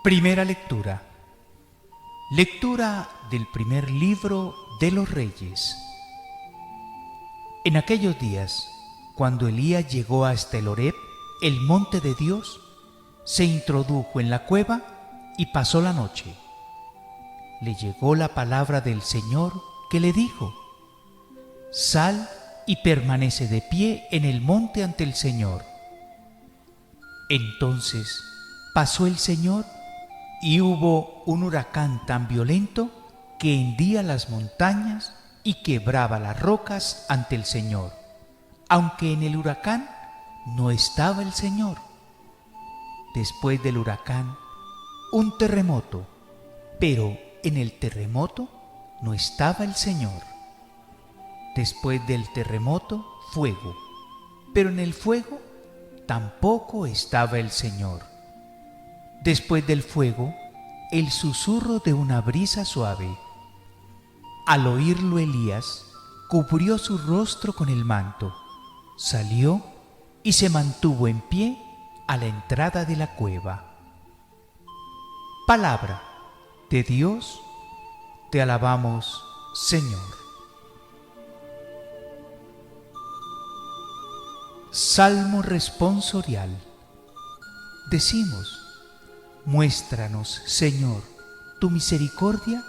Primera lectura. Lectura del primer libro de los Reyes. En aquellos días, cuando Elías llegó hasta el Horeb, el monte de Dios, se introdujo en la cueva y pasó la noche. Le llegó la palabra del Señor que le dijo: Sal y permanece de pie en el monte ante el Señor. Entonces pasó el Señor y hubo un huracán tan violento que hendía las montañas y quebraba las rocas ante el Señor, aunque en el huracán no estaba el Señor. Después del huracán, un terremoto, pero en el terremoto no estaba el Señor. Después del terremoto, fuego, pero en el fuego tampoco estaba el Señor. Después del fuego, el susurro de una brisa suave. Al oírlo Elías, cubrió su rostro con el manto, salió y se mantuvo en pie a la entrada de la cueva. Palabra de Dios, te alabamos, Señor. Salmo responsorial. Decimos: muéstranos, Señor, tu misericordia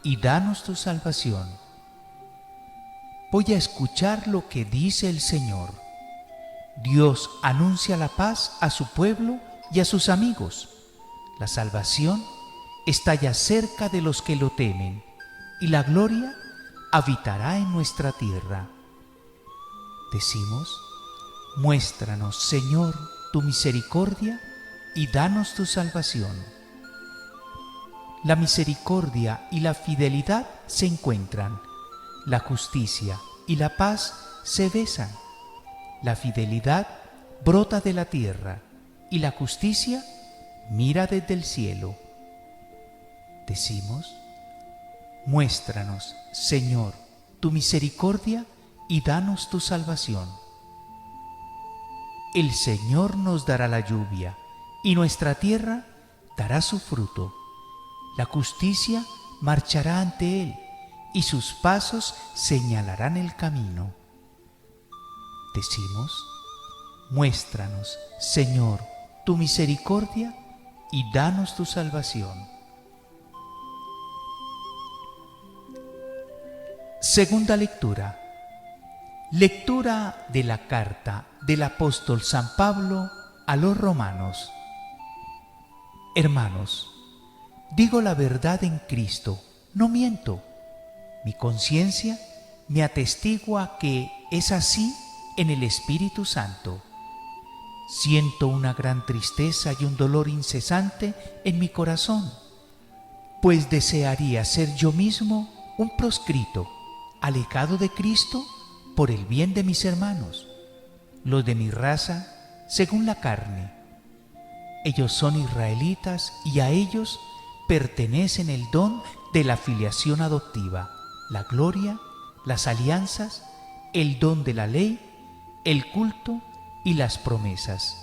y danos tu salvación. Voy a escuchar lo que dice el Señor. Dios anuncia la paz a su pueblo y a sus amigos. La salvación está ya cerca de los que lo temen, y la gloria habitará en nuestra tierra. Decimos: muéstranos, Señor, tu misericordia y danos tu salvación. La misericordia y la fidelidad se encuentran, la justicia y la paz se besan. La fidelidad brota de la tierra y la justicia mira desde el cielo. Decimos: muéstranos, Señor, tu misericordia y danos tu salvación. El Señor nos dará la lluvia, y nuestra tierra dará su fruto. La justicia marchará ante Él, y sus pasos señalarán el camino. Decimos: muéstranos, Señor, tu misericordia, y danos tu salvación. Segunda lectura. Lectura de la carta del apóstol San Pablo a los romanos. Hermanos, digo la verdad en Cristo, no miento. Mi conciencia me atestigua que es así en el Espíritu Santo. Siento una gran tristeza y un dolor incesante en mi corazón, pues desearía ser yo mismo un proscrito, alejado de Cristo por el bien de mis hermanos, los de mi raza según la carne. Ellos son israelitas y a ellos pertenecen el don de la filiación adoptiva, la gloria, las alianzas, el don de la ley, el culto y las promesas.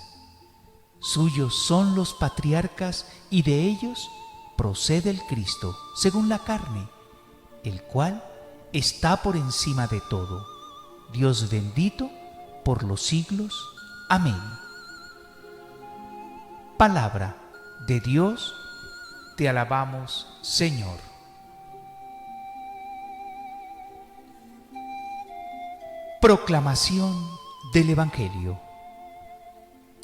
Suyos son los patriarcas y de ellos procede el Cristo, según la carne, el cual está por encima de todo. Dios bendito por los siglos. Amén. Palabra de Dios, te alabamos, Señor. Proclamación del Evangelio.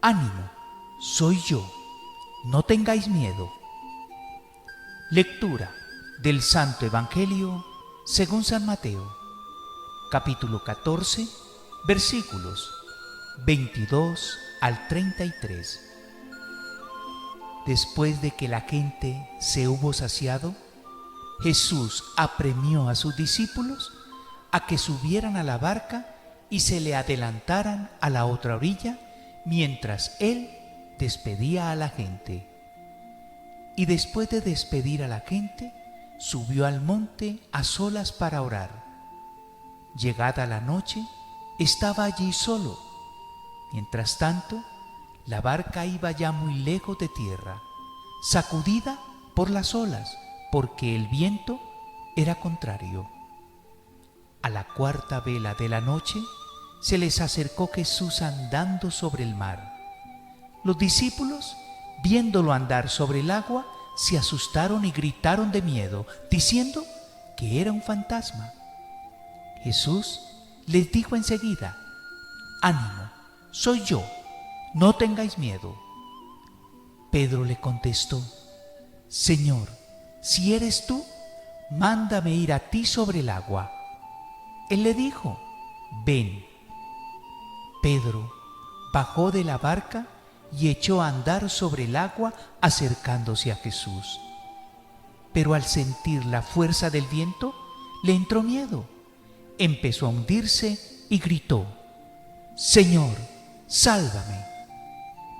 Ánimo, soy yo, no tengáis miedo. Lectura del Santo Evangelio según San Mateo, capítulo 14, versículos 22 al 33. Después de que la gente se hubo saciado, Jesús apremió a sus discípulos a que subieran a la barca y se le adelantaran a la otra orilla mientras él despedía a la gente. Y después de despedir a la gente, subió al monte a solas para orar. Llegada la noche, estaba allí solo. Mientras tanto, la barca iba ya muy lejos de tierra, sacudida por las olas, porque el viento era contrario. A la cuarta vela de la noche se les acercó Jesús andando sobre el mar. Los discípulos, viéndolo andar sobre el agua, se asustaron y gritaron de miedo, diciendo que era un fantasma. Jesús les dijo enseguida: «Ánimo, soy yo, no tengáis miedo». Pedro le contestó: «Señor, si eres tú, mándame ir a ti sobre el agua». Él le dijo: «Ven». Pedro bajó de la barca y echó a andar sobre el agua acercándose a Jesús. Pero al sentir la fuerza del viento, le entró miedo. Empezó a hundirse y gritó: «Señor, sálvame».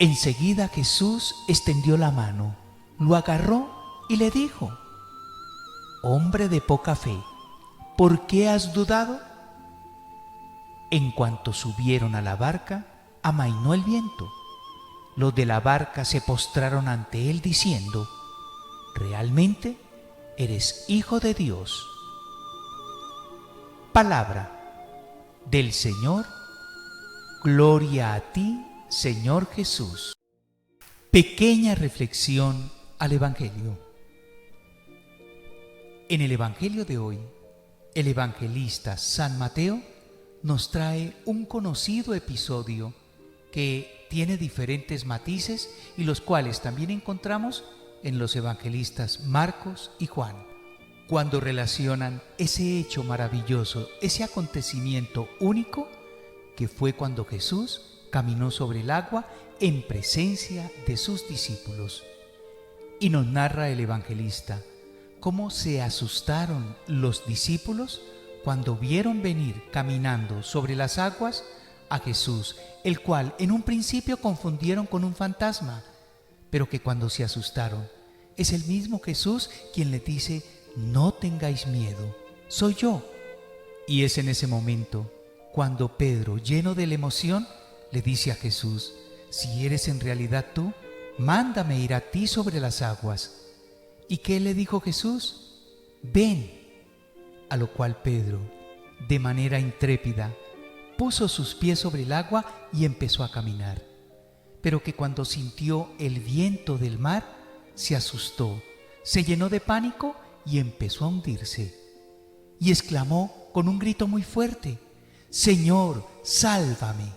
Enseguida Jesús extendió la mano, lo agarró y le dijo: «Hombre de poca fe, ¿por qué has dudado?». En cuanto subieron a la barca, amainó el viento. Los de la barca se postraron ante él diciendo: «Realmente eres Hijo de Dios». Palabra del Señor. Gloria a ti, Señor Jesús. Pequeña reflexión al Evangelio. En el Evangelio de hoy, el evangelista San Mateo nos trae un conocido episodio que tiene diferentes matices y los cuales también encontramos en los evangelistas Marcos y Juan, cuando relacionan ese hecho maravilloso, ese acontecimiento único que fue cuando Jesús caminó sobre el agua en presencia de sus discípulos. Y nos narra el evangelista cómo se asustaron los discípulos cuando vieron venir caminando sobre las aguas a Jesús, el cual en un principio confundieron con un fantasma, pero que cuando se asustaron, es el mismo Jesús quien les dice: «No tengáis miedo, soy yo». Y es en ese momento cuando Pedro, lleno de la emoción, le dice a Jesús: «Si eres en realidad tú, mándame ir a ti sobre las aguas». ¿Y qué le dijo Jesús? «Ven». A lo cual Pedro, de manera intrépida, puso sus pies sobre el agua y empezó a caminar. Pero que cuando sintió el viento del mar, se asustó, se llenó de pánico y empezó a hundirse. Y exclamó con un grito muy fuerte: «Señor, sálvame».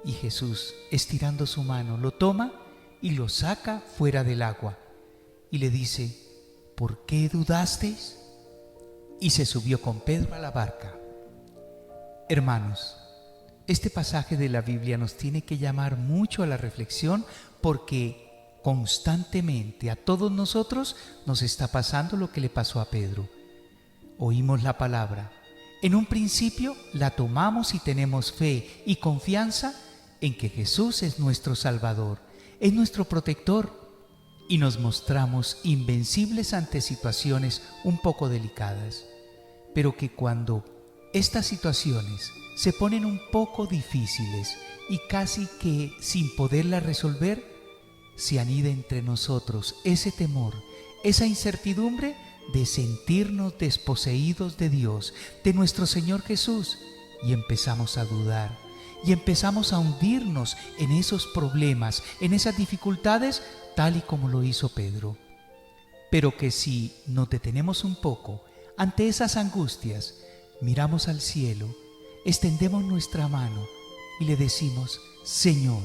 Y Jesús, estirando su mano, lo toma y lo saca fuera del agua. Y le dice: «¿Por qué dudasteis?». Y se subió con Pedro a la barca. Hermanos, este pasaje de la Biblia nos tiene que llamar mucho a la reflexión, porque constantemente a todos nosotros nos está pasando lo que le pasó a Pedro. Oímos la palabra, en un principio la tomamos y tenemos fe y confianza en que Jesús es nuestro Salvador, es nuestro protector, y nos mostramos invencibles ante situaciones un poco delicadas, pero que cuando estas situaciones se ponen un poco difíciles y casi que sin poderlas resolver, se anida entre nosotros ese temor, esa incertidumbre de sentirnos desposeídos de Dios, de nuestro Señor Jesús, y empezamos a dudar, y empezamos a hundirnos en esos problemas, en esas dificultades, tal y como lo hizo Pedro. Pero que si nos detenemos un poco ante esas angustias, miramos al cielo, extendemos nuestra mano y le decimos: «Señor,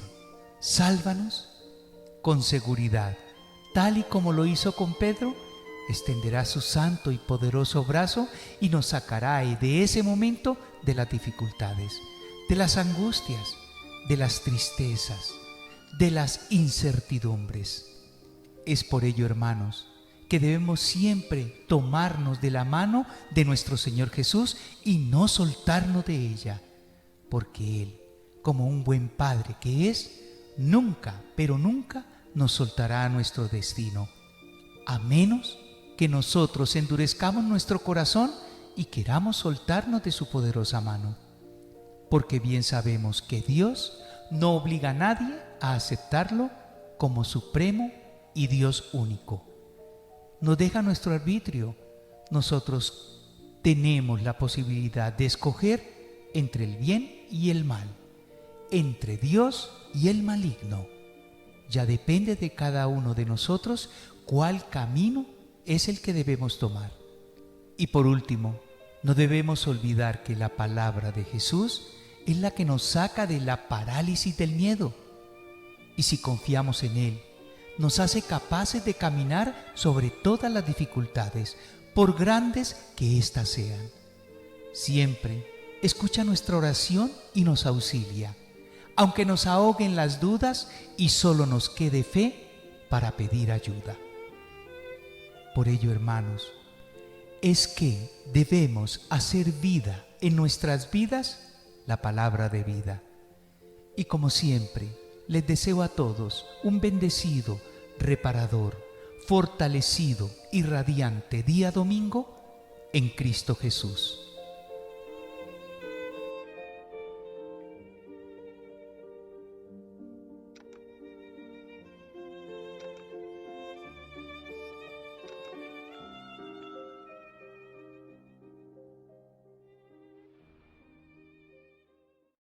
sálvanos», con seguridad, tal y como lo hizo con Pedro, extenderá su santo y poderoso brazo y nos sacará de ese momento de las dificultades, de las angustias, de las tristezas, de las incertidumbres. Es por ello, hermanos, que debemos siempre tomarnos de la mano de nuestro Señor Jesús y no soltarnos de ella, porque Él, como un buen Padre que es, nunca, pero nunca nos soltará a nuestro destino, a menos que nosotros endurezcamos nuestro corazón y queramos soltarnos de su poderosa mano. Porque bien sabemos que Dios no obliga a nadie a aceptarlo como supremo y Dios único. Nos deja nuestro arbitrio. Nosotros tenemos la posibilidad de escoger entre el bien y el mal, entre Dios y el maligno. Ya depende de cada uno de nosotros cuál camino es el que debemos tomar. Y por último, no debemos olvidar que la palabra de Jesús es la que nos saca de la parálisis del miedo. Y si confiamos en Él, nos hace capaces de caminar sobre todas las dificultades, por grandes que éstas sean. Siempre escucha nuestra oración y nos auxilia, aunque nos ahoguen las dudas y solo nos quede fe para pedir ayuda. Por ello, hermanos, es que debemos hacer vida en nuestras vidas la palabra de vida. Y como siempre, les deseo a todos un bendecido, reparador, fortalecido y radiante día domingo en Cristo Jesús.